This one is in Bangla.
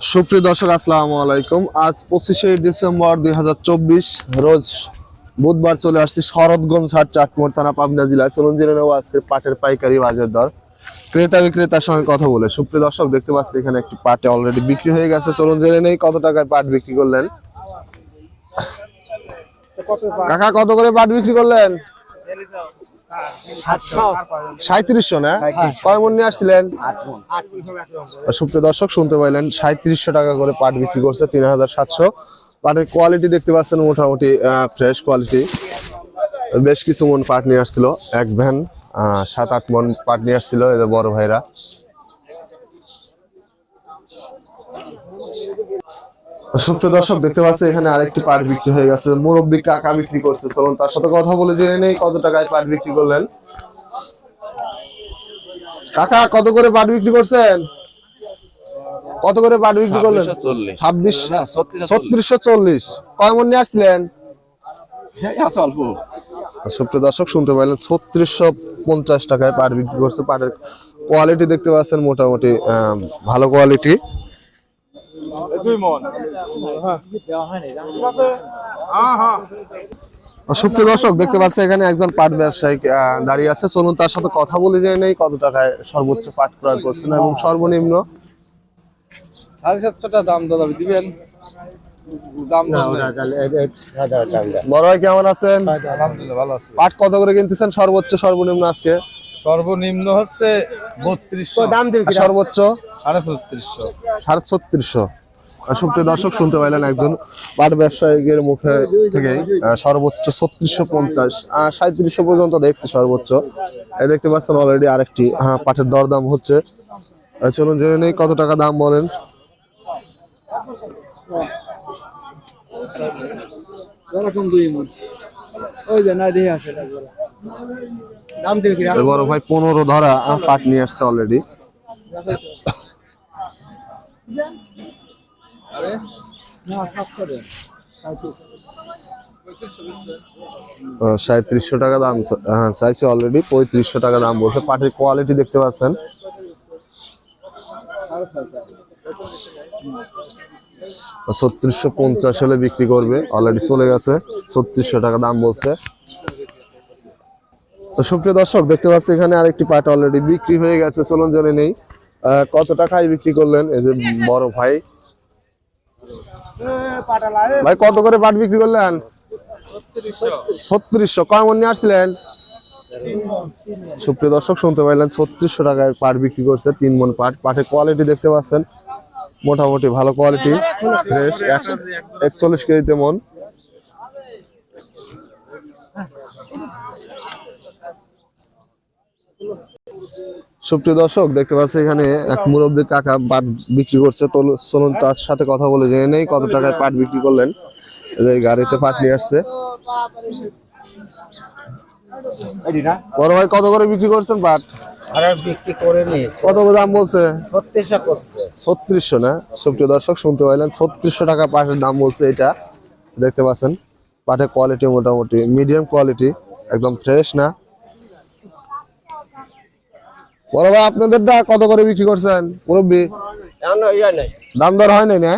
সুপ্রিয় দর্শক আসসালামু আলাইকুম। আজ 25শে ডিসেম্বর 2024 রোজ বুধবার চলে আসছি শরৎগঞ্জ হাট, চাটমোহর থানা, পাবনা জেলায়। চলুন জেনে নেব আজকের পাটের পাইকারি বাজার দর, ক্রেতা বিক্রেতার সঙ্গে কথা বলে। সুপ্রিয় দর্শক দেখতে পাচ্ছি এখানে একটি পাটে অলরেডি বিক্রি হয়ে গেছে। চলুন জেনে নেই কত টাকায় পাট বিক্রি করলেন। কাকা কত করে পাট বিক্রি করলেন? 3700 না? কয় মন নিয়ে আসছিলেন? সুপ্রিয় দর্শক শুনতে পাইলেন, 3700 টাকা করে পাট বিক্রি করছে, 3700। পাটের কোয়ালিটি দেখতে পাচ্ছেন মোটামুটি ফ্রেশ কোয়ালিটি। বেশ কিছু মন পাট নিয়ে আসছিল, এক ভ্যান 7-8 মন পাট নিয়ে আসছিল এদের বড় ভাইরা। সুপ্রিয় দর্শক দেখতে পাচ্ছি এখানে আরেকটি পাট বিক্রি হয়ে গেছে, মুরব্বি কাকা বিক্রি করছে। চলুন তার সাথে কথা বলে জেনে নেই কত টাকায় পাট বিক্রি করলেন। কাকা কত করে পাট বিক্রি করছেন? কত করে পাট বিক্রি করলেন? 3640। কয় মন নিয়ে আসছিলেন? সুপ্রিয় দর্শক শুনতে পাইলেন, 3650 টাকায় পাট বিক্রি করছে। পাটের কোয়ালিটি দেখতে পাচ্ছেন মোটামুটি ভালো কোয়ালিটি। সুপ্রিয় দর্শক দেখতে পাচ্ছি এখানে একজন পাট ব্যবসায়ী দাঁড়িয়ে আছে। চলুন তার সাথে কথা বলে জেনে নেই কত টাকায় সর্বোচ্চ পাট ক্রয় করছেন এবং সর্বনিম্ন। 750 দাম দাদা দিবেন। বড় ভাই কেমন আছেন? আলহামদুলিল্লাহ ভালো আছি। পাট কত করে কিনতেছেন সর্বোচ্চ সর্বনিম্ন আজকে? সর্বনিম্ন হচ্ছে 3200 দাম আর সর্বোচ্চ 3650। 3600। সুপ্রিয় দর্শক শুনতে পাইলেন একজন পাট ব্যবসায়ীর মুখে থেকে সর্বোচ্চ 3650 3700 পর্যন্ত দেখছি সর্বোচ্চ। এই দেখতে পাচ্ছেন অলরেডি আরেকটি পাটের দরদাম হচ্ছে। চলুন জেনে নেই কত টাকা দাম বলেন। বড় ভাই 15 ধরা পাট নিয়ে আসছে অলরেডি। 3700 টাকা দাম চাইছে অলরেডি, 3500 টাকা দাম বলছে। পাটের কোয়ালিটি দেখতে পাচ্ছেন। 3650 হলে বিক্রি করবে, অলরেডি চলে গেছে। 3600 টাকা দাম বলছে। তো সুপ্রিয় দর্শক দেখতে পাচ্ছি এখানে আরেকটি পাট অলরেডি বিক্রি হয়ে গেছে। চলুন জেনে নেই কত টাকায় বিক্রি করলেন এই যে বড় ভাই। ভাই কত করে পাট বিক্রি করলেন? 3600। কয় মন নিয়ে আসছিলেন? সুপ্রিয় দর্শক শুনতে পাইলেন, 3600 টাকায় পাট বিক্রি করছে, 3 মন পাট। পাটের কোয়ালিটি দেখতে পাচ্ছেন মোটামুটি ভালো কোয়ালিটি, ফ্রেশ, 41 কেজিতে মন। সুপ্রিয় দর্শক দেখতে পাচ্ছি এখানে এক মুরব্বী কাকা পাট বিক্রি করছে। চলুন তার সাথে কথা বলে জেনে নেই কত টাকায় পাট বিক্রি করলেন। এই গাড়িতে পাট নিয়ে আসছে। বড় ভাই কত করে বিক্রি করছেন পাট? বিক্রি করে নি। কত দাম বলছে? 3600 করছে। 3600 না? সুপ্রিয় দর্শক শুনতে পাইলেন, 3600 টাকা পাটের দাম বলছে। এটা দেখতে পাচ্ছেন পাটের কোয়ালিটি মোটামুটি মিডিয়াম কোয়ালিটি, একদম ফ্রেশ না। বড় ভাই আপনাদেরটা কত করে বিক্রি করছেন মুরব্বী? দাম দর হয় নাই না?